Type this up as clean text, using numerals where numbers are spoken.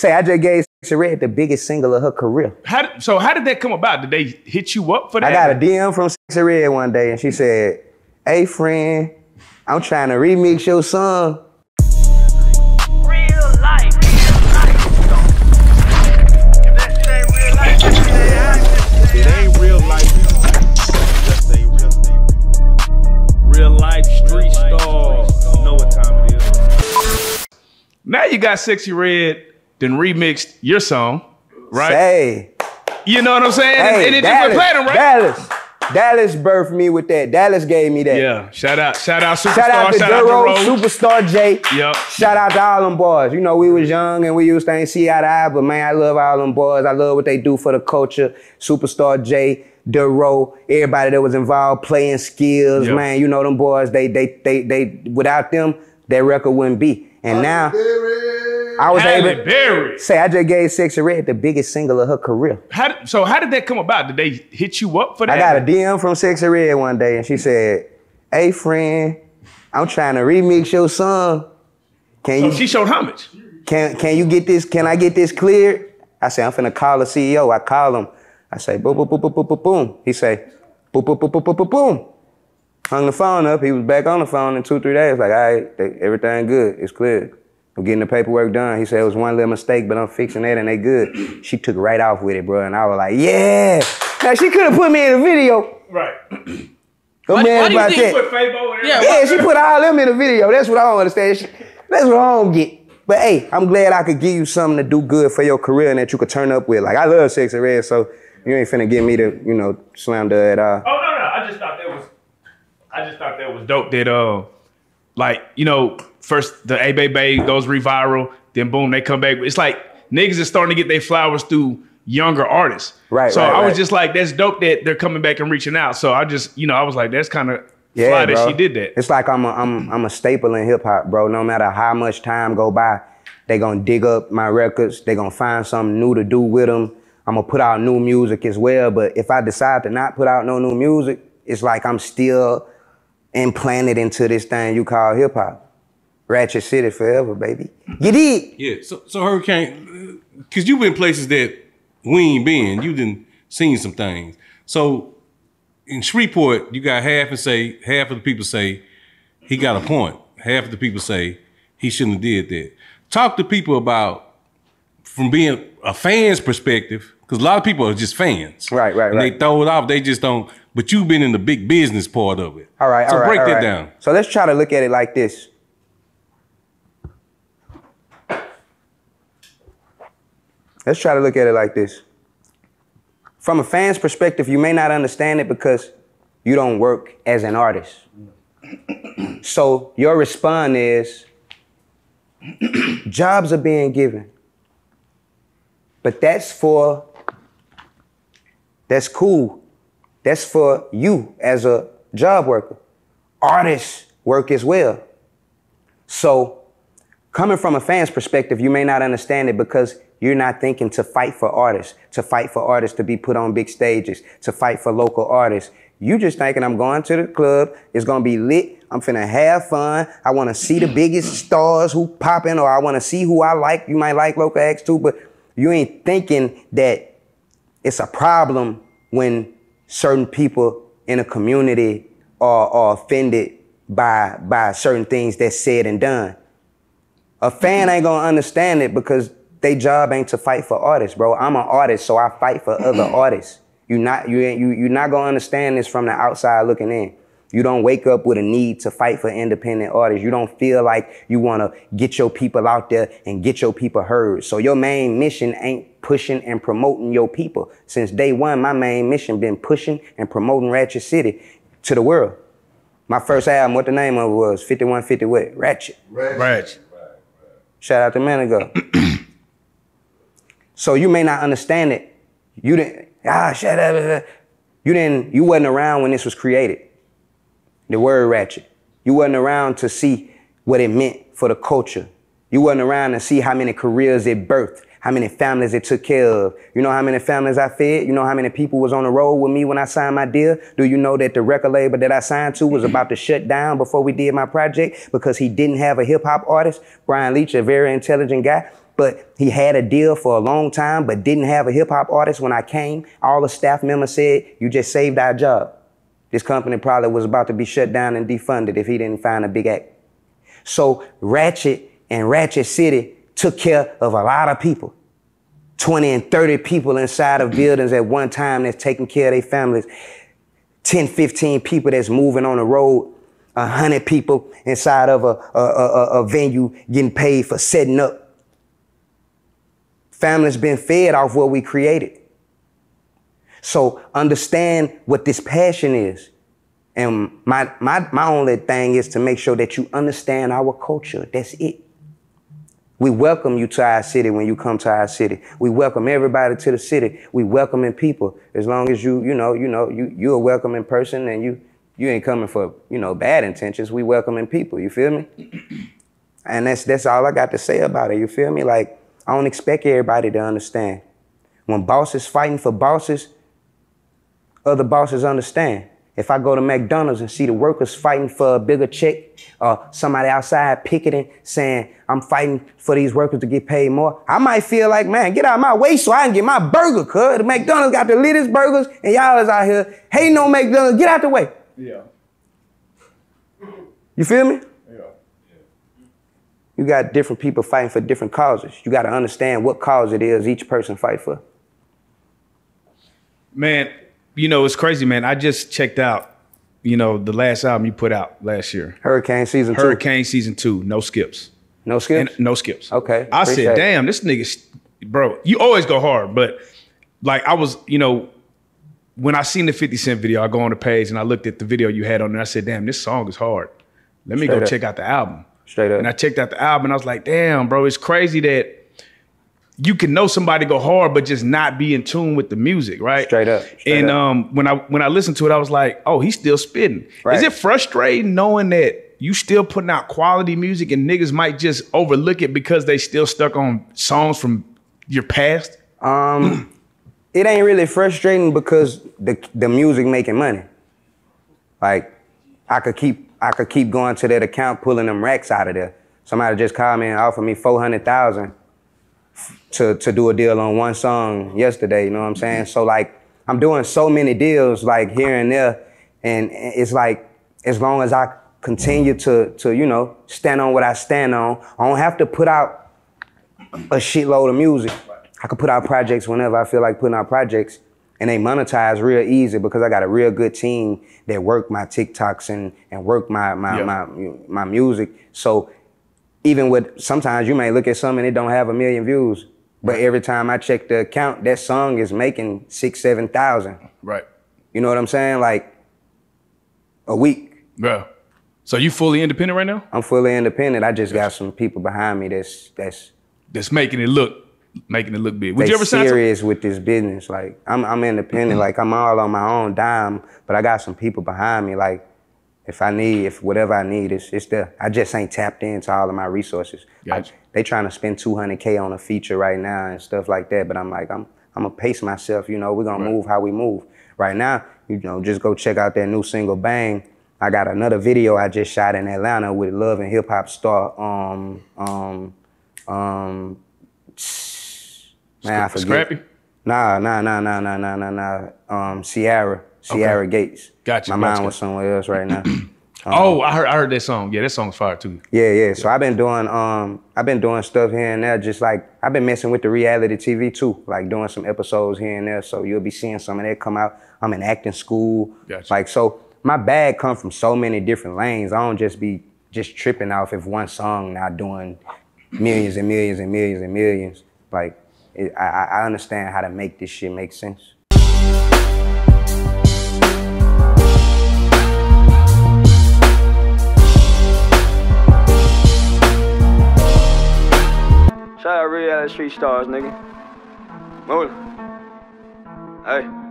Say, I just gave Sexxy Red the biggest single of her career. So how did that come about? Did they hit you up for that? I got a DM from Sexxy Red one day, and she said, "Hey, friend, I'm trying to remix your song." Real life. If that shit ain't real life, it ain't real life. Just ain't real. Real life street stars. Know what time it is. Now you got Sexxy Red then remixed your song, right? Hey. You know what I'm saying? Hey, and it just went platinum, right? Dallas birthed me with that. Dallas gave me that. Yeah, shout out Superstar, shout out to Duro, Duro. Superstar J. Yep. Shout out to all them boys. You know, we was young and we used to ain't see eye to eye, but man, I love all them boys. I love what they do for the culture. Superstar J, Duro, everybody that was involved, playing skills, yep. Man, you know them boys, they without them, that record wouldn't be. And now, I was able to say, I just gave Sexxy Red the biggest single of her career. So how did that come about? Did they hit you up for that? I got a DM from Sexxy Red one day, and she said, "Hey, friend, I'm trying to remix your song. She showed homage. Can you get this? Can I get this cleared?" I said, "I'm finna call the CEO." I call him. I say, "Boom, boom, boom, boom, boom, boom, boom." He say, "Boom, boom, boom, boom, boom, boom, boom." Hung the phone up. He was back on the phone in 2-3 days. Like, all right, everything good. It's clear. I'm getting the paperwork done. He said it was one little mistake, but I'm fixing that and they good. She took right off with it, bro. And I was like, yeah. Now she could have put me in the video. Right. Why do you think she put Fabo in there? Yeah, she put all them in the video. That's what I don't understand. That's what I don't get. But hey, I'm glad I could give you something to do good for your career and that you could turn up with. Like, I love Sexxy Red, so you ain't finna get me to, you know, slam her at all. Oh, no. I just thought that was dope that, like, you know, first the A Baby goes reviral, then boom, they come back. It's like niggas is starting to get their flowers through younger artists. Right. So I was just like, that's dope that they're coming back and reaching out. So I just, you know, I was like, that's kind of fly that she did that. It's like I'm a staple in hip hop, bro. No matter how much time go by, they gonna dig up my records. They gonna find something new to do with them. I'm gonna put out new music as well. But if I decide to not put out no new music, it's like I'm still implanted into this thing you call hip hop. Ratchet City forever, baby. Get it? Yeah, so Hurricane, because you've been places that we ain't been. You done seen some things. So in Shreveport, you got half of the people say he got a point. Half of the people say he shouldn't have did that. Talk to people about, from being a fan's perspective, because a lot of people are just fans. Right. And they throw it off, they just don't, but you've been in the big business part of it. All right, so break that down. So let's try to look at it like this. From a fan's perspective, you may not understand it because you don't work as an artist. So your response is, jobs are being given. But that's cool. That's for you as a job worker. Artists work as well. So coming from a fan's perspective, you may not understand it because you're not thinking to fight for artists to be put on big stages, to fight for local artists. You just thinking, I'm going to the club, it's gonna be lit, I'm finna have fun, I wanna see the biggest stars who popping, or I wanna see who I like. You might like local acts too, but you ain't thinking that it's a problem when certain people in a community are offended by certain things that's said and done. A fan ain't gonna understand it because their job ain't to fight for artists, bro. I'm an artist, so I fight for other artists. You're not gonna understand this from the outside looking in. You don't wake up with a need to fight for independent artists. You don't feel like you wanna get your people out there and get your people heard. So your main mission ain't pushing and promoting your people. Since day one, my main mission been pushing and promoting Ratchet City to the world. My first album, what the name of it was, 5150 what? Ratchet. Ratchet. Shout out to Manigo. So you may not understand it. You wasn't around when this was created. The word ratchet. You wasn't around to see what it meant for the culture. You wasn't around to see how many careers it birthed, how many families it took care of. You know how many families I fed? You know how many people was on the road with me when I signed my deal? Do you know that the record label that I signed to was about to shut down before we did my project because he didn't have a hip hop artist? Brian Leach, a very intelligent guy. but he had a deal for a long time, but didn't have a hip hop artist when I came. All the staff members said, you just saved our job. This company probably was about to be shut down and defunded if he didn't find a big act. So Ratchet and Ratchet City took care of a lot of people. 20 and 30 people inside of buildings at one time that's taking care of their families. 10, 15 people that's moving on the road. 100 people inside of a venue getting paid for setting up. Families been fed off what we created. So understand what this passion is. And my only thing is to make sure that you understand our culture. That's it. We welcome you to our city when you come to our city. We welcome everybody to the city. We welcoming people. As long as you're a welcoming person and you ain't coming for, bad intentions. We welcoming people, you feel me? And that's all I got to say about it, you feel me? Like, I don't expect everybody to understand. When bosses fighting for bosses, other bosses understand. If I go to McDonald's and see the workers fighting for a bigger check, or somebody outside picketing saying, I'm fighting for these workers to get paid more, I might feel like, man, get out of my way so I can get my burger, cuz. The McDonald's got the latest burgers, and y'all is out here hating on McDonald's. Get out the way. Yeah. You feel me? Yeah. You got different people fighting for different causes. You got to understand what cause it is each person fight for. Man, it's crazy, man. I just checked out, the last album you put out last year. Hurricane Season 2. Hurricane Season 2, no skips. No skips? No skips. Okay. I said, damn, this nigga, bro, you always go hard, but like I was, when I seen the 50 Cent video, I go on the page and I looked at the video you had on there. I said, damn, this song is hard. Let me go check out the album. Straight up. And I checked out the album and I was like, damn, bro, it's crazy that you can know somebody go hard, but just not be in tune with the music, right? Straight up. And when I listened to it, I was like, oh, he's still spitting. Right. Is it frustrating knowing that you still putting out quality music and niggas might just overlook it because they still stuck on songs from your past? It ain't really frustrating because the music making money. Like, I could keep going to that account, pulling them racks out of there. Somebody just called me and offered me $400,000 to do a deal on one song yesterday, you know what I'm saying? So like, I'm doing so many deals like here and there, and it's like, as long as I continue to stand on what I stand on, I don't have to put out a shitload of music. I can put out projects whenever I feel like putting out projects, and they monetize real easy because I got a real good team that work my TikToks and work my music. So even with, sometimes you may look at something and it don't have 1 million views, but every time I check the account, that song is making 6,000, 7,000. Right. You know what I'm saying? Like a week. Yeah. So you fully independent right now? I'm fully independent. I just got some people behind me that's making it look big. Would you ever sign serious with this business? Like I'm independent. Like I'm all on my own dime, but I got some people behind me. Like if whatever I need, it's there. I just ain't tapped into all of my resources. Gotcha. They trying to spend $200K on a feature right now and stuff like that. But I'm like, I'm gonna pace myself. We're gonna move how we move. Right now, just go check out that new single, Bang. I got another video I just shot in Atlanta with Love and Hip Hop star. Man, I forget. Scrappy? Nah. Sierra Gates. Gotcha. My mind was somewhere else right now. I heard that song. Yeah, that song's fire too. Yeah. So I've been doing stuff here and there. Just like I've been messing with the reality TV too, like doing some episodes here and there. So you'll be seeing some of that come out. I'm in acting school. Gotcha. Like, so my bag come from so many different lanes. I don't just be tripping off if one song not doing millions and millions and millions and millions. Like, I understand how to make this shit make sense. Shout out Reallyfe Street Starz, nigga. Move it. Hey.